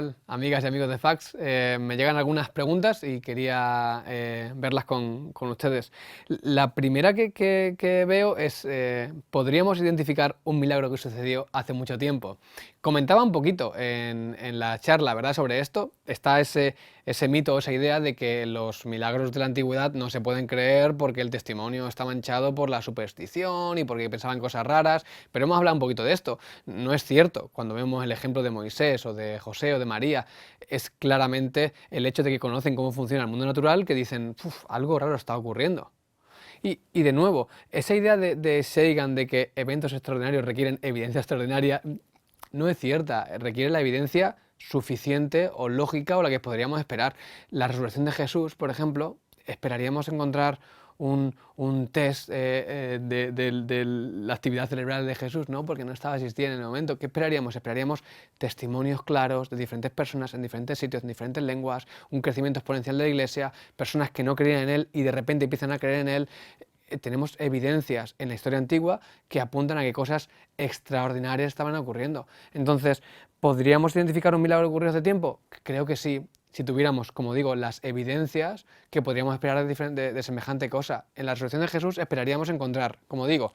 tal, amigas y amigos de Fax? Me llegan algunas preguntas y quería verlas con ustedes. La primera que veo es, ¿podríamos identificar un milagro que sucedió hace mucho tiempo? Comentaba un poquito en la charla, ¿verdad?, sobre esto. Está ese mito o esa idea de que los milagros de la antigüedad no se pueden creer porque el testimonio está manchado por la superstición y porque pensaban cosas raras, pero hemos hablado un poquito de esto. No es cierto. Cuando vemos el ejemplo de Moisés o de José o de María, es claramente el hecho de que conocen cómo funciona el mundo natural que dicen, "Uf, algo raro está ocurriendo". Y de nuevo, esa idea de Sagan de que eventos extraordinarios requieren evidencia extraordinaria no es cierta. Requiere la evidencia suficiente o lógica o la que podríamos esperar. La resurrección de Jesús, por ejemplo, esperaríamos encontrar un test de la actividad cerebral de Jesús, ¿no? Porque no estaba existiendo en el momento. ¿Qué esperaríamos? Esperaríamos testimonios claros de diferentes personas en diferentes sitios, en diferentes lenguas, un crecimiento exponencial de la Iglesia, personas que no creían en Él y de repente empiezan a creer en Él. Tenemos evidencias en la historia antigua que apuntan a que cosas extraordinarias estaban ocurriendo. Entonces, ¿podríamos identificar un milagro ocurrido hace tiempo? Creo que sí, si tuviéramos, como digo, las evidencias que podríamos esperar de semejante cosa. En la resurrección de Jesús esperaríamos encontrar, como digo,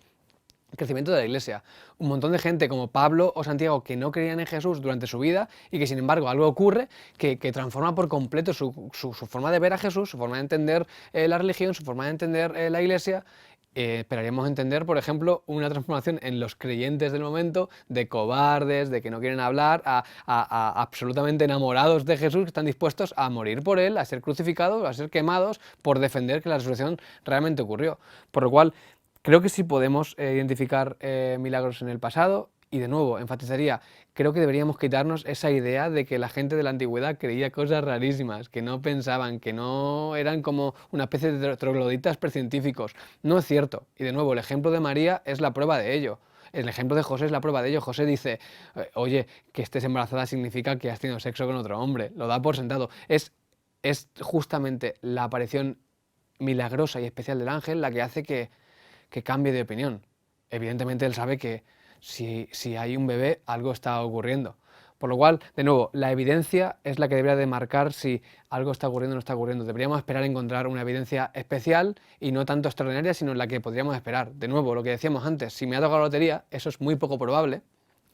el crecimiento de la Iglesia, un montón de gente como Pablo o Santiago que no creían en Jesús durante su vida y que sin embargo algo ocurre que transforma por completo su forma de ver a Jesús, su forma de entender la religión, su forma de entender la Iglesia. Esperaríamos entender, por ejemplo, una transformación en los creyentes del momento de cobardes, de que no quieren hablar, a absolutamente enamorados de Jesús, que están dispuestos a morir por Él, a ser crucificados, a ser quemados por defender que la resurrección realmente ocurrió. Por lo cual, creo que sí podemos identificar milagros en el pasado y de nuevo, enfatizaría, creo que deberíamos quitarnos esa idea de que la gente de la antigüedad creía cosas rarísimas, que no pensaban, que no eran como una especie de trogloditas precientíficos. No es cierto. Y de nuevo, el ejemplo de María es la prueba de ello. El ejemplo de José es la prueba de ello. José dice, oye, que estés embarazada significa que has tenido sexo con otro hombre. Lo da por sentado. Es justamente la aparición milagrosa y especial del ángel la que hace que cambie de opinión. Evidentemente él sabe que si hay un bebé, algo está ocurriendo. Por lo cual, de nuevo, la evidencia es la que debería de marcar si algo está ocurriendo o no está ocurriendo. Deberíamos esperar a encontrar una evidencia especial y no tanto extraordinaria, sino la que podríamos esperar. De nuevo, lo que decíamos antes, si me ha tocado la lotería, eso es muy poco probable,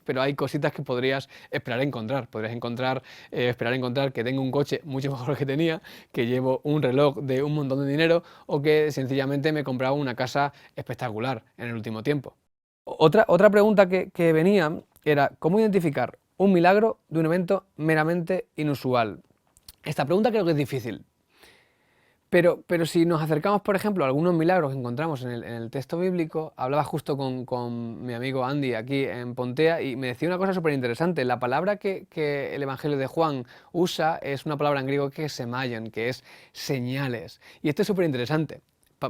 pero hay cositas que podrías esperar a encontrar. Podrías esperar a encontrar que tengo un coche mucho mejor que tenía, que llevo un reloj de un montón de dinero o que sencillamente me he comprado una casa espectacular en el último tiempo. Otra pregunta que venía era, ¿cómo identificar un milagro de un evento meramente inusual? Esta pregunta creo que es difícil. Pero si nos acercamos, por ejemplo, a algunos milagros que encontramos en el texto bíblico, hablaba justo con mi amigo Andy aquí en Pontea y me decía una cosa súper interesante. La palabra que el Evangelio de Juan usa es una palabra en griego que es semaion, que es señales. Y esto es súper interesante.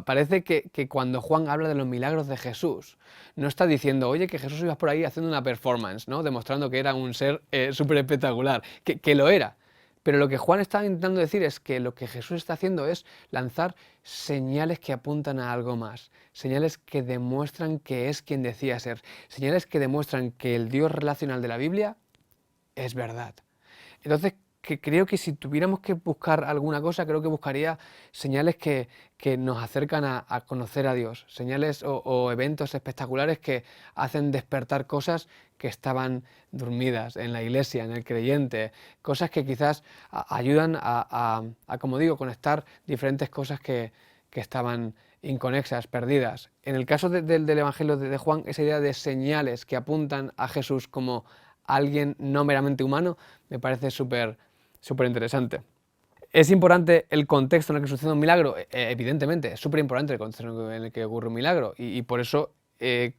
Parece que cuando Juan habla de los milagros de Jesús, no está diciendo, oye, que Jesús iba por ahí haciendo una performance, ¿no? Demostrando que era un ser súper espectacular, que lo era. Pero lo que Juan está intentando decir es que lo que Jesús está haciendo es lanzar señales que apuntan a algo más, señales que demuestran que es quien decía ser, señales que demuestran que el Dios relacional de la Biblia es verdad. Entonces, creo que si tuviéramos que buscar alguna cosa, creo que buscaría señales que nos acercan a conocer a Dios, señales o eventos espectaculares que hacen despertar cosas que estaban dormidas en la iglesia, en el creyente, cosas que quizás ayudan como digo, conectar diferentes cosas que estaban inconexas, perdidas. En el caso del Evangelio de Juan, esa idea de señales que apuntan a Jesús como alguien no meramente humano, me parece súper interesante. ¿Es importante el contexto en el que sucede un milagro? Evidentemente, es súper importante el contexto en el que ocurre un milagro y por eso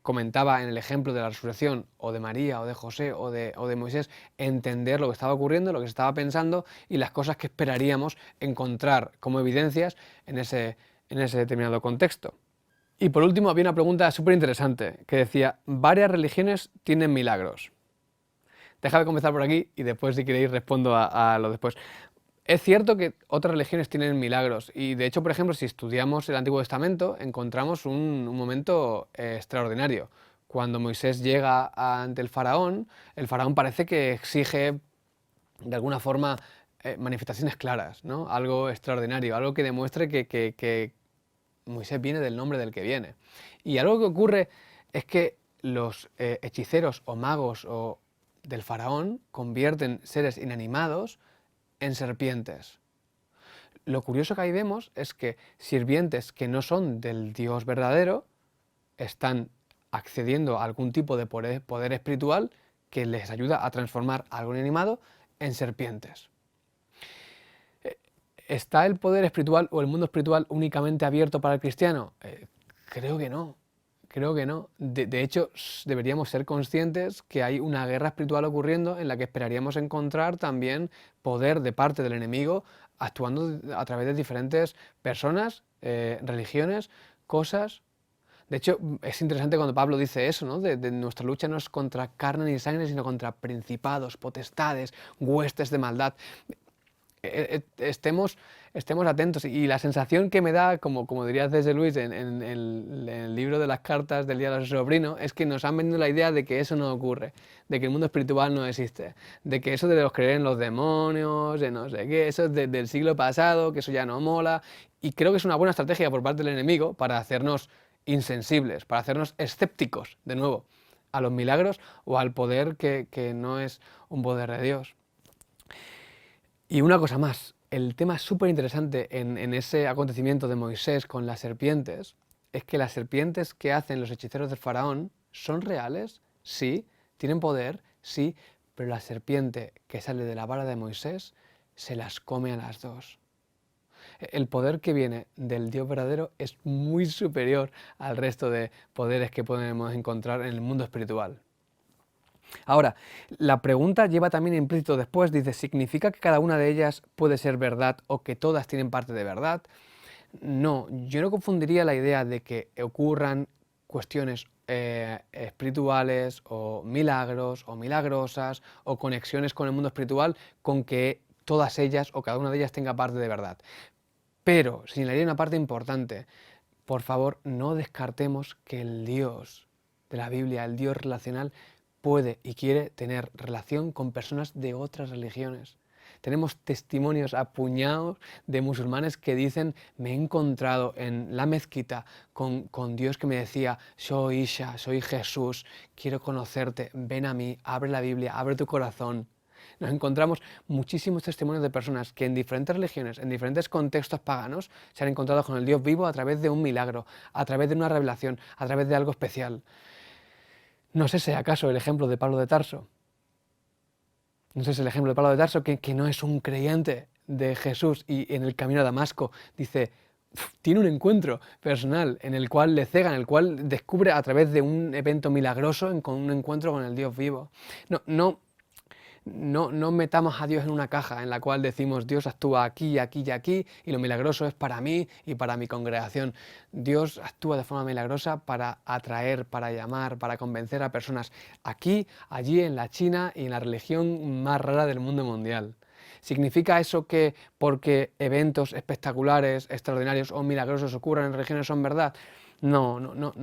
comentaba en el ejemplo de la resurrección o de María o de José o de Moisés entender lo que estaba ocurriendo, lo que se estaba pensando y las cosas que esperaríamos encontrar como evidencias en ese determinado contexto. Y por último había una pregunta súper interesante que decía, varias religiones tienen milagros. Déjame comenzar por aquí y después, si queréis, respondo a lo después. Es cierto que otras religiones tienen milagros y de hecho, por ejemplo, si estudiamos el Antiguo Testamento, encontramos un momento extraordinario. Cuando Moisés llega ante el faraón parece que exige de alguna forma, manifestaciones claras, ¿no? Algo extraordinario, algo que demuestre que Moisés viene del nombre del que viene. Y algo que ocurre es que los hechiceros o magos o del faraón convierten seres inanimados en serpientes. Lo curioso que ahí vemos es que sirvientes que no son del Dios verdadero están accediendo a algún tipo de poder espiritual que les ayuda a transformar algo inanimado en serpientes. ¿Está el poder espiritual o el mundo espiritual únicamente abierto para el cristiano? Creo que no. Creo que no. De hecho, deberíamos ser conscientes que hay una guerra espiritual ocurriendo en la que esperaríamos encontrar también poder de parte del enemigo actuando a través de diferentes personas, religiones, cosas. De hecho, es interesante cuando Pablo dice eso, ¿no? De nuestra lucha no es contra carne ni sangre, sino contra principados, potestades, huestes de maldad. Estemos atentos. Y la sensación que me da, como diría C.S. Lewis en el libro de las cartas del día de su sobrino, es que nos han vendido la idea de que eso no ocurre, de que el mundo espiritual no existe, de que eso de los creer en los demonios, de no sé qué, eso es del siglo pasado, que eso ya no mola. Y creo que es una buena estrategia por parte del enemigo para hacernos insensibles, para hacernos escépticos, de nuevo, a los milagros o al poder que no es un poder de Dios. Y una cosa más, el tema súper interesante en ese acontecimiento de Moisés con las serpientes es que las serpientes que hacen los hechiceros del faraón son reales, sí, tienen poder, sí, pero la serpiente que sale de la vara de Moisés se las come a las dos. El poder que viene del Dios verdadero es muy superior al resto de poderes que podemos encontrar en el mundo espiritual. Ahora, la pregunta lleva también implícito después, dice, ¿significa que cada una de ellas puede ser verdad o que todas tienen parte de verdad? No, yo no confundiría la idea de que ocurran cuestiones espirituales o milagros o milagrosas o conexiones con el mundo espiritual con que todas ellas o cada una de ellas tenga parte de verdad. Pero señalaría una parte importante. Por favor, no descartemos que el Dios de la Biblia, el Dios relacional, puede y quiere tener relación con personas de otras religiones. Tenemos testimonios a puñados de musulmanes que dicen, me he encontrado en la mezquita con Dios que me decía, soy Isha, soy Jesús, quiero conocerte, ven a mí, abre la Biblia, abre tu corazón. Nos encontramos muchísimos testimonios de personas que en diferentes religiones, en diferentes contextos paganos, se han encontrado con el Dios vivo a través de un milagro, a través de una revelación, a través de algo especial. ¿No es ese acaso el ejemplo de Pablo de Tarso? ¿No es ese el ejemplo de Pablo de Tarso que no es un creyente de Jesús y en el camino a Damasco dice, tiene un encuentro personal en el cual le cega, en el cual descubre a través de un evento milagroso con un encuentro con el Dios vivo? No metamos a Dios en una caja en la cual decimos Dios actúa aquí, aquí y aquí y lo milagroso es para mí y para mi congregación. Dios actúa de forma milagrosa para atraer, para llamar, para convencer a personas aquí, allí, en la China y en la religión más rara del mundo mundial. ¿Significa eso que porque eventos espectaculares, extraordinarios o milagrosos ocurran en religiones son verdad? No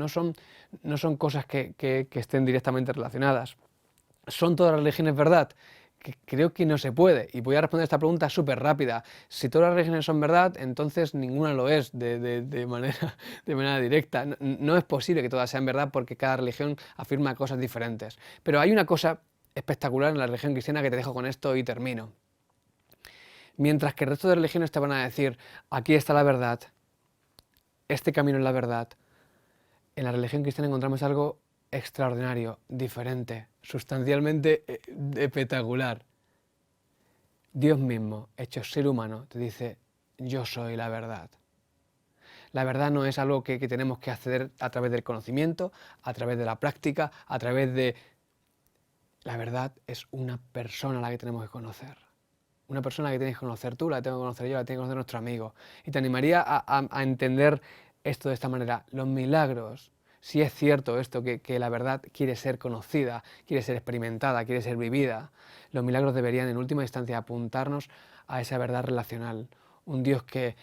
son cosas que estén directamente relacionadas. ¿Son todas las religiones verdad? Creo que no se puede. Y voy a responder esta pregunta súper rápida. Si todas las religiones son verdad, entonces ninguna lo es de manera directa. No es posible que todas sean verdad porque cada religión afirma cosas diferentes. Pero hay una cosa espectacular en la religión cristiana que te dejo con esto y termino. Mientras que el resto de religiones te van a decir, aquí está la verdad, este camino es la verdad, en la religión cristiana encontramos algo extraordinario, diferente, sustancialmente espectacular. Dios mismo, hecho ser humano, te dice, yo soy la verdad. La verdad no es algo que tenemos que acceder a través del conocimiento, a través de la práctica, a través de... La verdad es una persona a la que tenemos que conocer. Una persona que tienes que conocer tú, la tengo que conocer yo, la tengo que conocer nuestro amigo. Y te animaría a entender esto de esta manera. Los milagros, si es cierto esto, que la verdad quiere ser conocida, quiere ser experimentada, quiere ser vivida, los milagros deberían en última instancia apuntarnos a esa verdad relacional. Un Dios que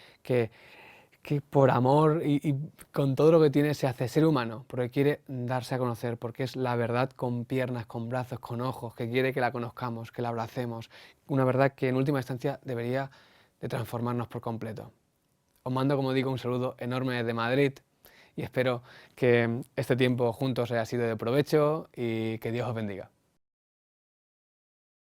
que por amor y con todo lo que tiene se hace ser humano, porque quiere darse a conocer, porque es la verdad con piernas, con brazos, con ojos, que quiere que la conozcamos, que la abracemos. Una verdad que en última instancia debería de transformarnos por completo. Os mando, como digo, un saludo enorme desde Madrid y espero que este tiempo juntos haya sido de provecho y que Dios os bendiga.